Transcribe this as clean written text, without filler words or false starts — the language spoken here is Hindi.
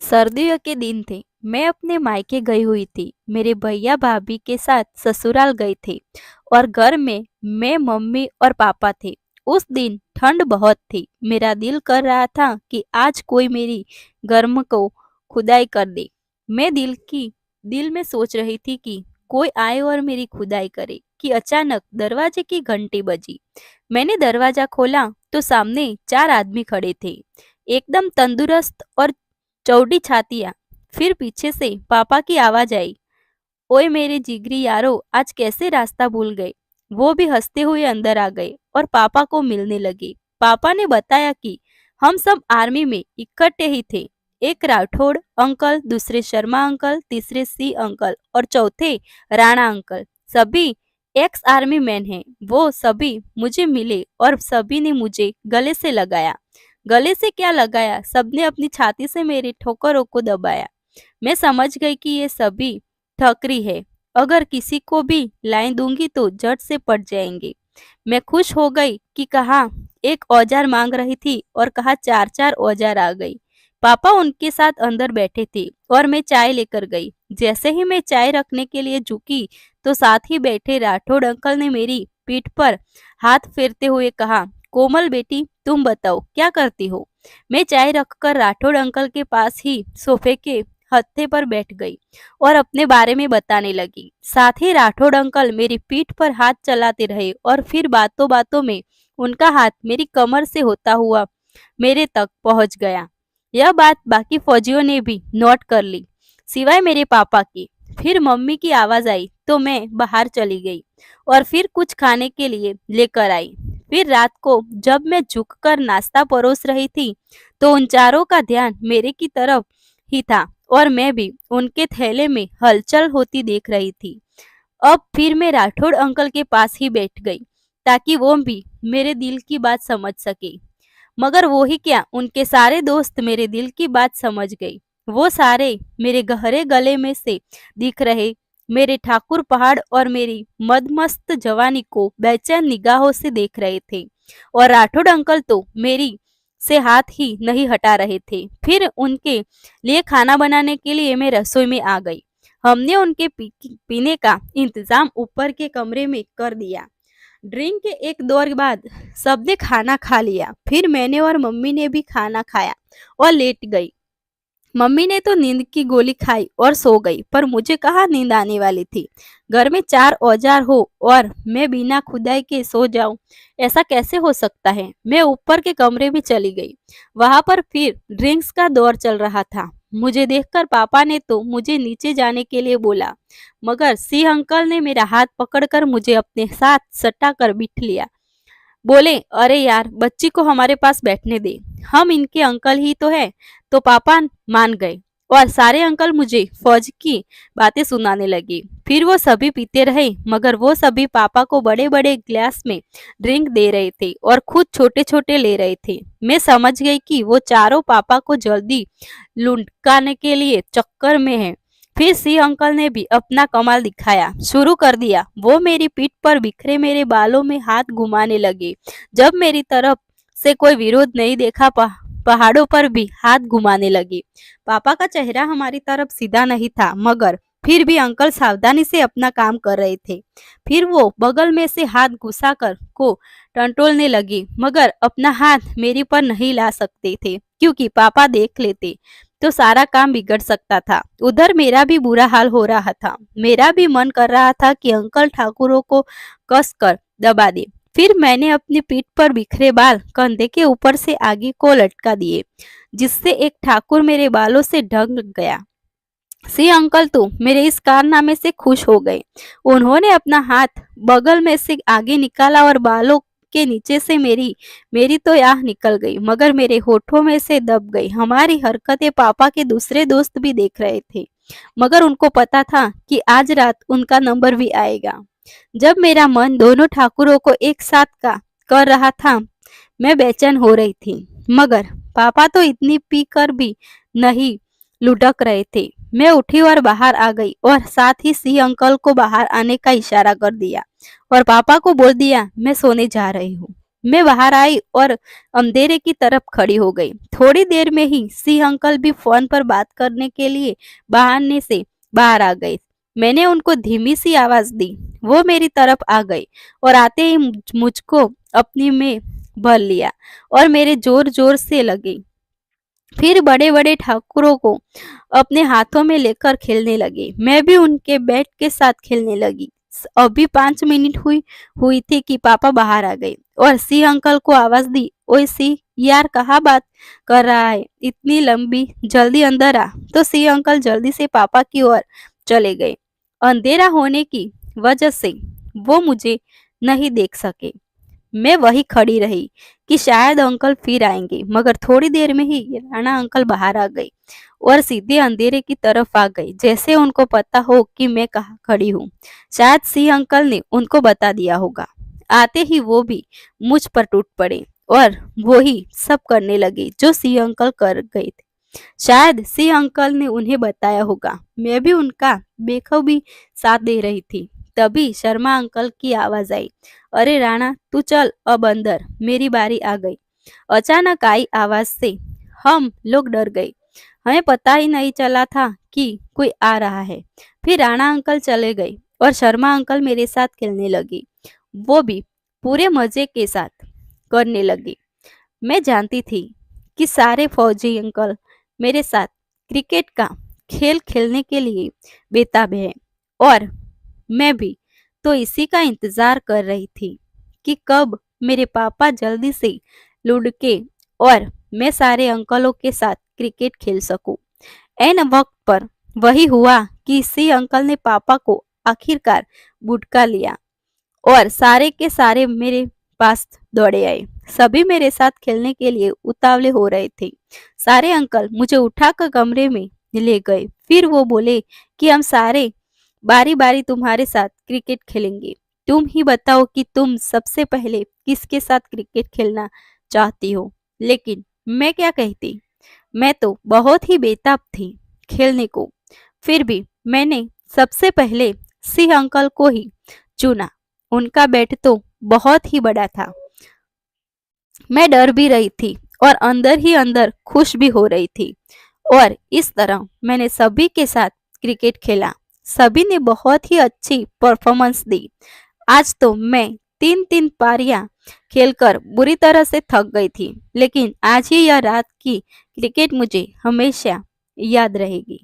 सर्दियों के दिन थे। मैं अपने मायके गई हुई थी। मेरे भैया भाभी के साथ ससुराल गए थे और घर में मैं, मम्मी और पापा थे। उस दिन ठंड बहुत थी। मेरा दिल कर रहा था कि आज कोई मेरी गर्म को खुदाई कर दे। मैं दिल में सोच रही थी कि कोई आए और मेरी खुदाई करे कि अचानक दरवाजे की घंटी बजी। मैंने दरवाजा खोला तो सामने चार आदमी खड़े थे, एकदम तंदुरुस्त और चौड़ी छातियां। फिर पीछे से पापा की आवाज आई, ओए मेरे जिगरी यारो, आज कैसे रास्ता भूल गए। वो भी हंसते हुए अंदर आ गए और पापा को मिलने लगे। पापा ने बताया कि हम सब आर्मी में इकट्ठे ही थे। एक राठौड़ अंकल, दूसरे शर्मा अंकल, तीसरे सी अंकल और चौथे राणा अंकल, सभी एक्स आर्मी मैन हैं। वो सभी मुझे मिले और सभी ने मुझे गले से लगाया। गले से क्या लगाया, सबने अपनी छाती से मेरे ठोकरों को दबाया। मैं समझ गई कि ये सभी ठकरी है। अगर किसी को भी लाइन दूंगी तो जट से पट जाएंगे। मैं खुश हो गई कि कहा एक औजार मांग रही थी और कहा चार चार औजार आ गई। पापा उनके साथ अंदर बैठे थे और मैं चाय लेकर गई। जैसे ही मैं चाय रखने के लिए झुकी तो साथ ही बैठे राठौड़ अंकल ने मेरी पीठ पर हाथ फेरते हुए कहा, कोमल बेटी, तुम बताओ क्या करती हो। मैं चाय रखकर राठौड़ अंकल के पास ही सोफे के हत्थे पर बैठ गई और अपने बारे में बताने लगी। साथ ही राठौड़ अंकल मेरी पीठ पर हाथ चलाते रहे और फिर बातों बातों में उनका हाथ मेरी कमर से होता हुआ मेरे तक पहुंच गया। यह बात बाकी फौजियों ने भी नोट कर ली, सिवाय मेरे पापा की। फिर मम्मी की आवाज आई तो मैं बाहर चली गई और फिर कुछ खाने के लिए लेकर आई। फिर रात को जब मैं झुककर नाश्ता परोस रही थी तो उन चारों का ध्यान मेरे की तरफ ही था और मैं भी उनके थैले में हलचल होती देख रही थी। अब फिर मैं राठौड़ अंकल के पास ही बैठ गई ताकि वो भी मेरे दिल की बात समझ सके। मगर वो ही क्या, उनके सारे दोस्त मेरे दिल की बात समझ गई। वो सारे मेरे गहरे गले में से दिख रहे मेरे ठाकुर पहाड़ और मेरी मदमस्त जवानी को बेचैन निगाहों से देख रहे थे और राठौड़ अंकल तो मेरी से हाथ ही नहीं हटा रहे थे। फिर उनके लिए खाना बनाने के लिए मैं रसोई में आ गई। हमने उनके पीने का इंतजाम ऊपर के कमरे में कर दिया। ड्रिंक के एक दौर बाद सबने खाना खा लिया। फिर मैंने और मम्मी ने भी खाना खाया और लेट गई। मम्मी ने तो नींद की गोली खाई और सो गई, पर मुझे कहाँ नींद आने वाली थी। घर में चार औजार हो और मैं बिना खुदाई के सो जाऊं, ऐसा कैसे हो सकता है। मैं ऊपर के कमरे में चली गई। वहां पर फिर ड्रिंक्स का दौर चल रहा था। मुझे देखकर पापा ने तो मुझे नीचे जाने के लिए बोला, मगर सी अंकल ने मेरा हाथ पकड़कर मुझे अपने साथ सटा कर बिठ लिया। बोले, अरे यार, बच्ची को हमारे पास बैठने दे, हम इनके अंकल ही तो है। तो पापा मान गए और सारे अंकल मुझे फौज की बातें सुनाने लगे। फिर वो सभी पीते रहे, मगर वो सभी पापा को बड़े बड़े ग्लास में ड्रिंक दे रहे थे और खुद छोटे छोटे ले रहे थे। मैं समझ गई कि वो चारों पापा को जल्दी लुढ़काने के लिए चक्कर में है। फिर सी अंकल ने भी अपना कमाल दिखाया शुरू कर दिया। वो मेरी पीठ पर बिखरे मेरे बालों में हाथ घुमाने लगे। जब मेरी तरफ से कोई विरोध नहीं देखा, पहाड़ों पर भी हाथ घुमाने लगे। पापा का चेहरा हमारी तरफ सीधा नहीं था, मगर फिर भी अंकल सावधानी से अपना काम कर रहे थे। फिर वो बगल में से हाथ घुसाकर को टंटोलने लगे, मगर अपना हाथ मेरी पर नहीं ला सकते थे क्योंकि पापा देख लेते तो सारा काम बिगड़ सकता था। उधर मेरा भी बुरा हाल हो रहा था। मेरा भी मन कर रहा था कि अंकल ठाकुरों को कस कर दबा दे। फिर मैंने अपनी पीठ पर बिखरे बाल कंधे के ऊपर से आगे को लटका दिए, जिससे एक ठाकुर मेरे बालों से ढंग गया। सी अंकल तो मेरे इस कारनामे से खुश हो गए। उन्होंने अपना हाथ बगल में से आगे निकाला और बालों के नीचे से मेरी मेरी तो आह निकल गई, मगर मेरे होठों में से दब गई। हमारी हरकतें पापा के दूसरे दोस्त भी देख रहे थे, मगर उनको पता था कि आज रात उनका नंबर भी आएगा। जब मेरा मन दोनों ठाकुरों को एक साथ का कर रहा था, मैं बेचैन हो रही थी, मगर पापा तो इतनी पी कर भी नहीं लुढ़क रहे थे। मैं उठी और बाहर आ गई और साथ ही सी अंकल को बाहर आने का इशारा कर दिया और पापा को बोल दिया, मैं सोने जा रही हूँ। मैं बाहर आई और अंधेरे की तरफ खड़ी हो गई। थोड़ी देर में ही सिंह अंकल भी फोन पर बात करने के लिए बहाने से बाहर आ गए। मैंने उनको धीमी सी आवाज दी। वो मेरी तरफ आ गई और आते ही मुझको अपनी में भर लिया और मेरे जोर जोर से लगे। फिर बड़े बड़े ठाकुरों को अपने हाथों में लेकर खेलने लगे। मैं भी उनके बैट के साथ खेलने लगी। अभी 5 मिनट हुई थी कि पापा बाहर आ गए और सिंह अंकल को आवाज दी, ओए सिंह यार, कहाँ बात कर रहा है इतनी लंबी, जल्दी अंदर आ। तो सिंह अंकल जल्दी से पापा की ओर चले गए। अंधेरा होने की वजह से वो मुझे नहीं देख सके। मैं वही खड़ी रही कि शायद अंकल फिर आएंगे, मगर थोड़ी देर में ही राणा अंकल बाहर आ गए और सीधे अंधेरे की तरफ आ गए, जैसे उनको पता हो कि मैं कहाँ खड़ी हूँ। शायद सिंह अंकल ने उनको बता दिया होगा। आते ही वो भी मुझ पर टूट पड़े और वो ही सब करने लगे जो सिंह अंकल कर गए थे। शायद सिंह अंकल ने उन्हें बताया होगा। मैं भी उनका बेखूबी साथ दे रही थी। तभी शर्मा अंकल की आवाज आई, अरे राणा तू चल अब अंदर, मेरी बारी आ गई। अचानक आई आवाज से हम लोग डर गए। हमें पता ही नहीं चला था कि कोई आ रहा है। फिर राणा अंकल चले गए और शर्मा अंकल मेरे साथ खेलने लगे। वो भी पूरे मजे के साथ करने लगे। मैं जानती थी कि सारे फौजी अंकल मेरे साथ क्रिकेट का खेल खेलने के लिए बेताब है और मैं भी तो इसी का इंतजार कर रही थी कि कब मेरे पापा जल्दी से लुढ़के और मैं सारे अंकलों के साथ क्रिकेट खेल सकूं। ऐन वक्त पर वही हुआ कि इसी अंकल ने पापा को आखिरकार बुटका लिया और सारे के सारे मेरे पास दौड़े आए। सभी मेरे साथ खेलने के लिए उतावले हो रहे थे। सारे अंकल मुझे उठाकर कमरे में ले गए। फिर वो बोले कि हम सारे बारी बारी तुम्हारे साथ क्रिकेट खेलेंगे। तुम ही बताओ कि तुम सबसे पहले किसके साथ क्रिकेट खेलना चाहती हो। लेकिन मैं क्या कहती, मैं तो बहुत ही बेताब थी खेलने को। फिर भी मैंने सबसे पहले सिंह अंकल को ही चुना। उनका बैट तो बहुत ही बड़ा था। मैं डर भी रही थी और अंदर ही अंदर खुश भी हो रही थी। और इस तरह मैंने सभी के साथ क्रिकेट खेला। सभी ने बहुत ही अच्छी परफॉर्मेंस दी। आज तो मैं 3-3 पारियां खेलकर बुरी तरह से थक गई थी, लेकिन आज ही यह रात की क्रिकेट मुझे हमेशा याद रहेगी।